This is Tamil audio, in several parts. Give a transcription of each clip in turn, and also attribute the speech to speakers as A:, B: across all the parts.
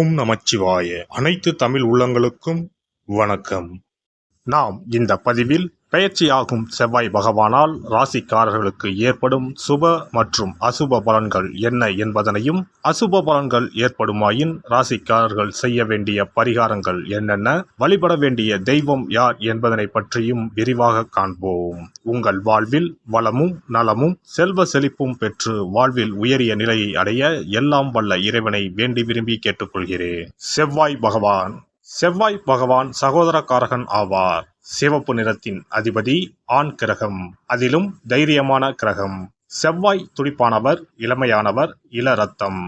A: ஓம் நமச்சிவாய. அனைத்து தமிழ் உள்ளங்களுக்கும் வணக்கம். நாம் இந்த பதிவில் பெயர்ச்சியாகும் செவ்வாய் பகவானால் ராசிக்காரர்களுக்கு ஏற்படும் சுப மற்றும் அசுப பலன்கள் என்ன என்பதனையும், அசுப பலன்கள் ஏற்படுமாயின் ராசிக்காரர்கள் செய்ய வேண்டிய பரிகாரங்கள் என்னென்ன, வழிபட வேண்டிய தெய்வம் யார் என்பதனை பற்றியும் விரிவாக காண்போம். உங்கள் வாழ்வில் வளமும் நலமும் செல்வ செழிப்பும் பெற்று வாழ்வில் உயரிய நிலையை அடைய எல்லாம் வல்ல இறைவனை வேண்டி விரும்பி கேட்டுக்கொள்கிறேன். செவ்வாய் பகவான் சகோதரக்காரகன் ஆவார். சிவப்பு நிறத்தின் அதிபதி, ஆண் கிரகம், அதிலும் தைரியமான கிரகம். செவ்வாய் துடிப்பானவர், இளமையானவர், இள ரத்தம்,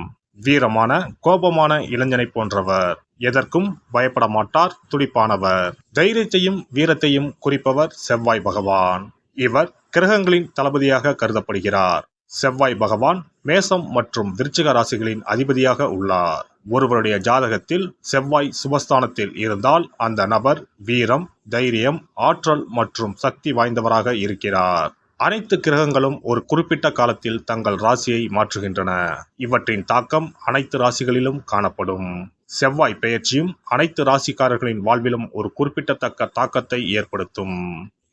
A: வீரமான கோபமான இளைஞனை போன்றவர். எதற்கும் பயப்பட மாட்டார், துடிப்பானவர். தைரியத்தையும் வீரத்தையும் குறிப்பவர் செவ்வாய் பகவான். இவர் கிரகங்களின் தளபதியாக கருதப்படுகிறார். செவ்வாய் பகவான் மேசம் மற்றும் விருச்சிக ராசிகளின் அதிபதியாக உள்ளார். ஒருவருடைய ஜாதகத்தில் செவ்வாய் சுபஸ்தானத்தில் இருந்தால் அந்த நபர் வீரம், தைரியம், ஆற்றல் மற்றும் சக்தி வாய்ந்தவராக இருக்கிறார். அனைத்து கிரகங்களும் ஒரு குறிப்பிட்ட காலத்தில் தங்கள் ராசியை மாற்றுகின்றன. இவற்றின் தாக்கம் அனைத்து ராசிகளிலும் காணப்படும். செவ்வாய் பெயர்ச்சியும் அனைத்து ராசிக்காரர்களின் வாழ்விலும் ஒரு குறிப்பிடத்தக்க தாக்கத்தை ஏற்படுத்தும்.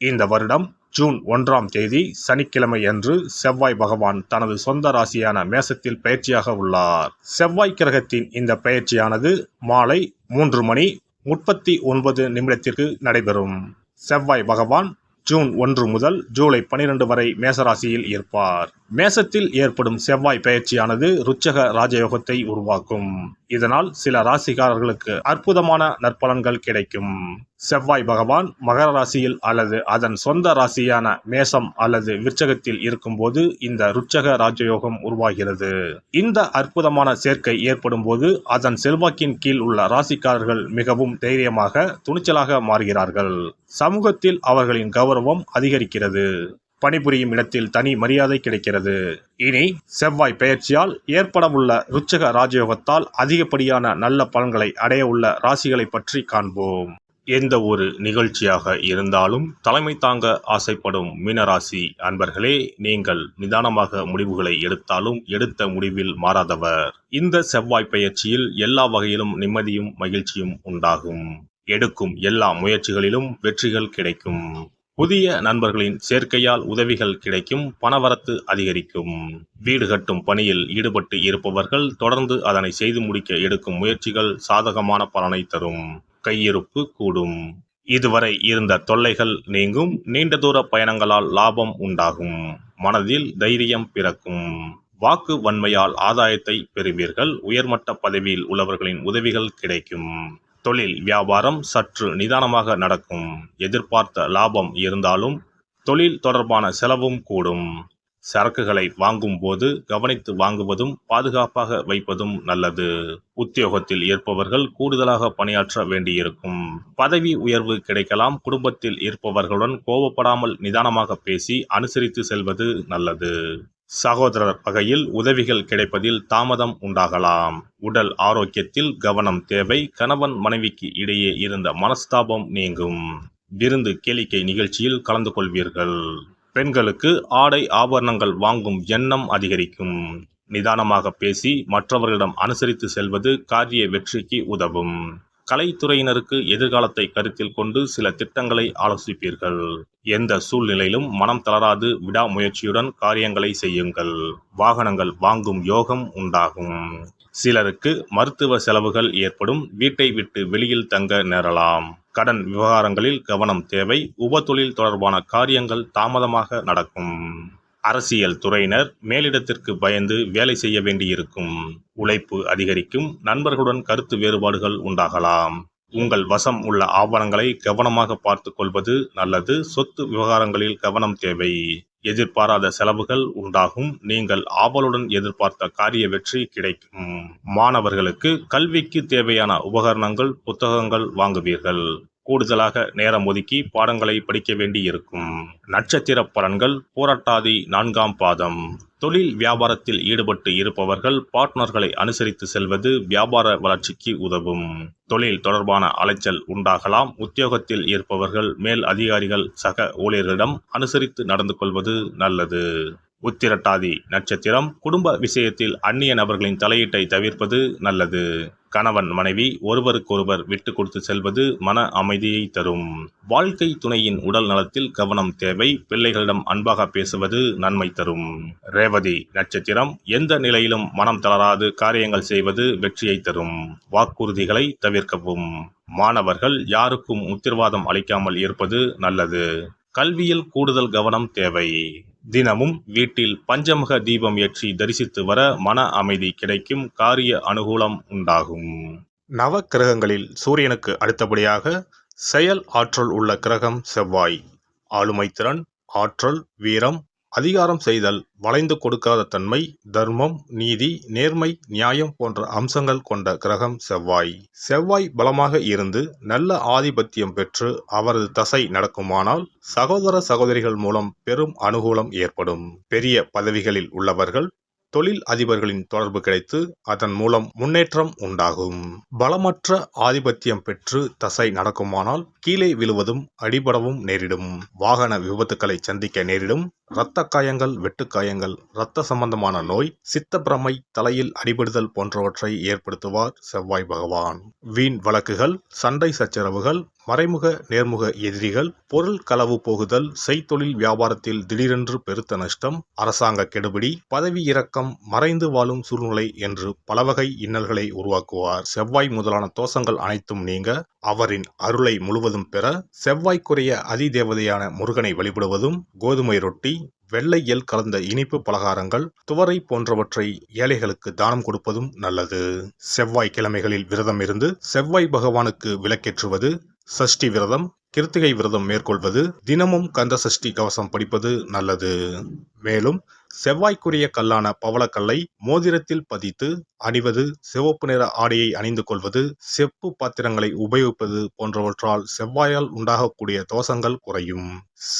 A: இந்த வருடம் ஜூன் 1ஆம் தேதி சனிக்கிழமை அன்று செவ்வாய் பகவான் தனது சொந்த ராசியான மேசத்தில் பயிற்சியாக உள்ளார். செவ்வாய் கிரகத்தின் இந்த பயிற்சியானது மாலை 3:39 நடைபெறும். செவ்வாய் பகவான் ஜூன் 1 முதல் ஜூலை 12 வரை மேசராசியில் இருப்பார். மேசத்தில் ஏற்படும் செவ்வாய் பயிற்சியானது ருச்சக ராஜயோகத்தை உருவாக்கும். இதனால் சில ராசிக்காரர்களுக்கு அற்புதமான நற்பலன்கள் கிடைக்கும். செவ்வாய் பகவான் மகர ராசியில் அல்லது அதன் சொந்த ராசியான மேசம் அல்லது விருச்சகத்தில் இருக்கும்போது இந்த ருச்சக ராஜயோகம் உருவாகிறது. இந்த அற்புதமான சேர்க்கை ஏற்படும் போது அதன் செல்வாக்கின் கீழ் உள்ள ராசிக்காரர்கள் மிகவும் தைரியமாக, துணிச்சலாக மாறுகிறார்கள். சமூகத்தில் அவர்களின் கௌரவம் அதிகரிக்கிறது. பணிபுரியும் இடத்தில் தனி மரியாதை கிடைக்கிறது. இனி செவ்வாய் பெயர்ச்சியால் ஏற்படவுள்ள ருச்சக ராஜயோகத்தால் அதிகப்படியான நல்ல பலன்களை அடைய உள்ள ராசிகளை பற்றி காண்போம். எந்த ஒரு நிகழ்ச்சியாக இருந்தாலும் தலைமை தாங்க ஆசைப்படும் மீனராசி அன்பர்களே, நீங்கள் நிதானமாக முடிவுகளை எடுத்தாலும் எடுத்த முடிவில் மாறாதவர். இந்த செவ்வாய் பெயர்ச்சியில் எல்லா வகையிலும் நிம்மதியும் மகிழ்ச்சியும் உண்டாகும். எடுக்கும் எல்லா முயற்சிகளிலும் வெற்றிகள் கிடைக்கும். புதிய நண்பர்களின் சேர்க்கையால் உதவிகள் கிடைக்கும். பணவரத்து அதிகரிக்கும். வீடு கட்டும் பணியில் ஈடுபட்டு இருப்பவர்கள் தொடர்ந்து அதனை செய்து முடிக்க எடுக்கும் முயற்சிகள் சாதகமான பலனை தரும். கையிருப்பு கூடும். இதுவரை இருந்த தொல்லைகள் நீங்கும். நீண்ட தூர பயணங்களால் லாபம் உண்டாகும். மனதில் தைரியம் பிறக்கும். வாக்கு வன்மையால் ஆதாயத்தை பெறுவீர்கள். உயர்மட்ட பதவியில் உள்ளவர்களின் உதவிகள் கிடைக்கும். தொழில் வியாபாரம் சற்று நிதானமாக நடக்கும். எதிர்பார்த்த லாபம் இருந்தாலும் தொழில் தொடர்பான செலவும் கூடும். சரக்குகளை வாங்கும் போது கவனித்து வாங்குவதும் பாதுகாப்பாக வைப்பதும் நல்லது. உத்தியோகத்தில் இருப்பவர்கள் கூடுதலாக பணியாற்ற வேண்டியிருக்கும். பதவி உயர்வு கிடைக்கலாம். குடும்பத்தில் இருப்பவர்களுடன் கோபப்படாமல் நிதானமாக பேசி அனுசரித்து செல்வது நல்லது. சகோதரர் வகையில் உதவிகள் கிடைப்பதில் தாமதம் உண்டாகலாம். உடல் ஆரோக்கியத்தில் கவனம் தேவை. கணவன் மனைவிக்கு இடையே இருந்த மனஸ்தாபம் நீங்கும். விருந்து கேளிக்கை நிகழ்ச்சியில் கலந்து கொள்வீர்கள். பெண்களுக்கு ஆடை ஆபரணங்கள் வாங்கும் எண்ணம் அதிகரிக்கும். நிதானமாக பேசி மற்றவர்களிடம் அனுசரித்து செல்வது காரிய வெற்றிக்கு உதவும். கலைத்துறையினருக்கு எதிர்காலத்தை கருத்தில் கொண்டு சில திட்டங்களை ஆலோசிப்பீர்கள். எந்த சூழ்நிலையிலும் மனம் தளராது விடாமுயற்சியுடன் காரியங்களை செய்யுங்கள். வாகனங்கள் வாங்கும் யோகம் உண்டாகும். சிலருக்கு மருத்துவ செலவுகள் ஏற்படும். வீட்டை விட்டு வெளியில் தங்க நேரலாம். கடன் விவகாரங்களில் கவனம் தேவை. உபத்தொழில் தொடர்பான காரியங்கள் தாமதமாக நடக்கும். அரசியல் துறையினர் மேலிடத்திற்கு பயந்து வேலை செய்ய வேண்டியிருக்கும். உழைப்பு அதிகரிக்கும். நண்பர்களுடன் கருத்து வேறுபாடுகள் உண்டாகலாம். உங்கள் வசம் உள்ள ஆவணங்களை கவனமாக பார்த்து கொள்வது நல்லது. சொத்து விவகாரங்களில் கவனம் தேவை. எதிர்பாராத செலவுகள் உண்டாகும். நீங்கள் ஆவலுடன் எதிர்பார்த்த காரிய வெற்றி கிடைக்கும். மாணவர்களுக்கு கல்விக்கு தேவையான உபகரணங்கள், புத்தகங்கள் வாங்குவீர்கள். கூடுதலாக நேரம் ஒதுக்கி பாடங்களை படிக்க வேண்டியிருக்கும். நட்சத்திர பலன்கள் பூரட்டாதி 4ஆம் பாதம். தொழில் வியாபாரத்தில் ஈடுபட்டு இருப்பவர்கள் பார்ட்னர்களை அனுசரித்து செல்வது வியாபார வளர்ச்சிக்கு உதவும். தொழில் தொடர்பான அலைச்சல் உண்டாகலாம். உத்தியோகத்தில் இருப்பவர்கள் மேல் அதிகாரிகள் சக ஊழியர்களிடம் அனுசரித்து நடந்து கொள்வது நல்லது. உத்திரட்டாதி நட்சத்திரம் குடும்ப விஷயத்தில் அந்நிய நபர்களின் தலையீட்டை தவிர்ப்பது நல்லது. கணவன் மனைவி ஒருவருக்கொருவர் விட்டு கொடுத்து செல்வது மன அமைதியை தரும். வாழ்க்கை துணையின் உடல் நலத்தில் கவனம் தேவை. பிள்ளைகளிடம் அன்பாக பேசுவது நன்மை தரும். ரேவதி நட்சத்திரம் எந்த நிலையிலும் மனம் தளராது காரியங்கள் செய்வது வெற்றியை தரும். வாக்குறுதிகளை தவிர்க்கவும். மாணவர்கள் யாருக்கும் உத்தரவாதம் அளிக்காமல் இருப்பது நல்லது. கல்வியில் கூடுதல் கவனம் தேவை. தினமும் வீட்டில் பஞ்சமுக தீபம் ஏற்றி தரிசித்து வர மன அமைதி கிடைக்கும். காரிய அனுகூலம் உண்டாகும். நவ கிரகங்களில் சூரியனுக்கு அடுத்தபடியாக செயல் ஆற்றல் உள்ள கிரகம் செவ்வாய். ஆளுமை திறன், ஆற்றல், வீரம், அதிகாரம் செய்தல், வளைந்து கொடுக்காத தன்மை, தர்மம், நீதி, நேர்மை, நியாயம் போன்ற அம்சங்கள் கொண்ட கிரகம் செவ்வாய். செவ்வாய் பலமாக இருந்து நல்ல ஆதிபத்தியம் பெற்று அவரது தசை நடக்குமானால் சகோதர சகோதரிகள் மூலம் பெரும் அனுகூலம் ஏற்படும். பெரிய பதவிகளில் உள்ளவர்கள் தொழில் அதிபர்களின் தொடர்பு கிடைத்து அதன் மூலம் முன்னேற்றம் உண்டாகும். பலமற்ற ஆதிபத்தியம் பெற்று தசை நடக்குமானால் கீழே விழுவதும் அடிபடவும் நேரிடும். வாகன விபத்துக்களை சந்திக்க நேரிடும். இரத்த காயங்கள், வெட்டுக்காயங்கள், இரத்த சம்பந்தமான நோய், சித்தப்பிரமை, தலையில் அடிபடுதல் போன்றவற்றை ஏற்படுத்துவார் செவ்வாய் பகவான். வீண் வழக்குகள், சண்டை சச்சரவுகள், மறைமுக நேர்முக எதிரிகள், பொருள் களவு போகுதல், செய்தொழில் வியாபாரத்தில் திடீரென்று பெருத்த நஷ்டம், அரசாங்க கெடுபிடி, பதவி இறக்கம், மறைந்து வாழும் சூழ்நிலை என்று பலவகை இன்னல்களை உருவாக்குவார். செவ்வாய் முதலான தோஷங்கள் அனைத்தும் நீங்க அவரின் அருளை முழுவதும் பெற செவ்வாய்க்குரிய அதிதேவதையான முருகனை வழிபடுவதும், கோதுமை ரொட்டி, வெள்ளை எள் கலந்த இனிப்பு பலகாரங்கள், துவரை போன்றவற்றை ஏழைகளுக்கு தானம் கொடுப்பதும் நல்லது. செவ்வாய் கிழமைகளில் விரதம் இருந்து செவ்வாய் பகவானுக்கு விளக்கேற்றுவது, சஷ்டி விரதம், கிருத்திகை விரதம் மேற்கொள்வது, தினமும் கந்த சஷ்டி கவசம் படிப்பது நல்லது. மேலும் செவ்வாய்க்குரிய கல்லான பவளக்கல்லை மோதிரத்தில் பதித்து அணிவது, சிவப்பு நிற ஆடையை அணிந்து கொள்வது, செப்பு பாத்திரங்களை உபயோகிப்பது போன்றவற்றால் செவ்வாயால் உண்டாகக்கூடிய தோஷங்கள் குறையும்.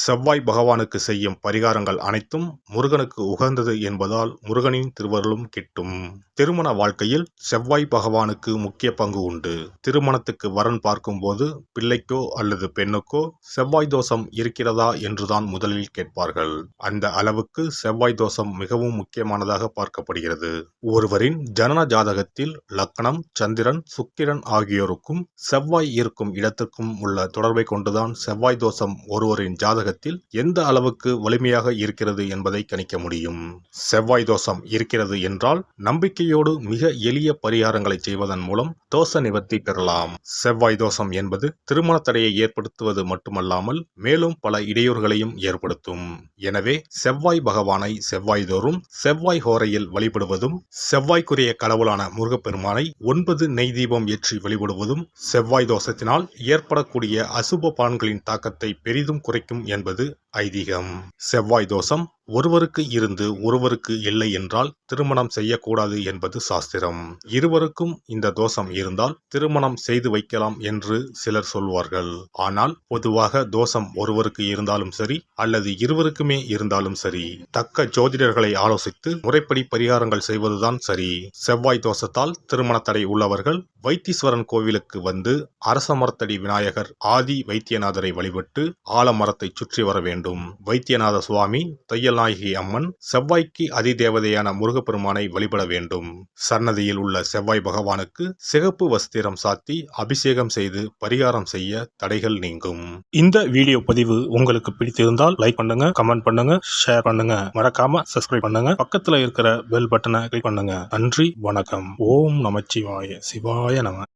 A: செவ்வாய் பகவானுக்கு செய்யும் பரிகாரங்கள் அனைத்தும் முருகனுக்கு உகந்தது என்பதால் முருகனின் திருவருளும் கிட்டும். திருமண வாழ்க்கையில் செவ்வாய் பகவானுக்கு முக்கிய பங்கு உண்டு. திருமணத்துக்கு வரன் பார்க்கும்போது பிள்ளைக்கோ அல்லது பெண்ணுக்கோ செவ்வாய் தோஷம் இருக்கிறதா என்றுதான் முதலில் கேட்பார்கள். அந்த அளவுக்கு செவ்வாய் தோஷம் மிகவும் முக்கியமானதாக பார்க்கப்படுகிறது. ஒருவரின் ஜனன ஜாதகத்தில் லக்னம், சந்திரன், சுக்கிரன் ஆகியோருக்கும் செவ்வாய் இருக்கும் இடத்திற்கும் உள்ள தொடர்பை கொண்டுதான் செவ்வாய் தோஷம் ஒருவரின் ஜாதகத்தில் எந்த அளவுக்கு வலிமையாக இருக்கிறது என்பதை கணிக்க முடியும். செவ்வாய் தோஷம் இருக்கிறது என்றால் நம்பிக்கையோடு மிக எளிய பரிகாரங்களை செய்வதன் மூலம் தோஷ நிவர்த்தி பெறலாம். செவ்வாய் தோஷம் என்பது திருமண தடையை ஏற்படுத்துவது மட்டுமல்லாமல் மேலும் பல இடையூறுகளையும் ஏற்படுத்தும். எனவே செவ்வாய் பகவானை செவ்வாய் தோறும் செவ்வாய் ஹோரையில் வழிபடுவதும், செவ்வாய்க்குரிய கடவுளான முருகப்பெருமானை 9 நெய் தீபம் ஏற்றி வழிபடுவதும் செவ்வாய் தோஷத்தினால் ஏற்படக்கூடிய அசுப பலன்களின் தாக்கத்தை பெரிதும் குறைக்கும் என்பது ஐதீகம். செவ்வாய் தோஷம் ஒருவருக்கு இருந்து ஒருவருக்கு இல்லை என்றால் திருமணம் செய்யக்கூடாது என்பது சாஸ்திரம். இருவருக்கும் இந்த தோஷம் இருந்தால் திருமணம் செய்து வைக்கலாம் என்று சிலர் சொல்வார்கள். ஆனால் பொதுவாக தோஷம் ஒருவருக்கு இருந்தாலும் சரி அல்லது இருவருக்குமே இருந்தாலும் சரி, தக்க ஜோதிடர்களை ஆலோசித்து முறைப்படி பரிகாரங்கள் செய்வதுதான் சரி. செவ்வாய் தோஷத்தால் திருமண தடை உள்ளவர்கள் வைத்தீஸ்வரன் கோவிலுக்கு வந்து அரச மரத்தடி விநாயகர் ஆதி வைத்தியநாதரை வழிபட்டு ஆலமரத்தை சுற்றி வர வேண்டும். வைத்தியநாத சுவாமி, தையல்நாயகி அம்மன், செவ்வாய்க்கு அதிதேவதையான முருகப்பெருமானை வழிபட வேண்டும். சன்னதியில் உள்ள செவ்வாய் பகவானுக்கு சிகப்பு வஸ்திரம் சாத்தி அபிஷேகம் செய்து பரிகாரம் செய்ய தடைகள் நீங்கும். இந்த வீடியோ பதிவு உங்களுக்கு பிடித்திருந்தால் லைக் பண்ணுங்க, கமெண்ட் பண்ணுங்க, ஷேர் பண்ணுங்க, மறக்காம சப்ஸ்கிரைப் பண்ணுங்க, பக்கத்துல இருக்கிற பெல் பட்டனை கிளிக் பண்ணுங்க. நன்றி, வணக்கம். ஓம் நமச்சிவாய. சிவாய நம.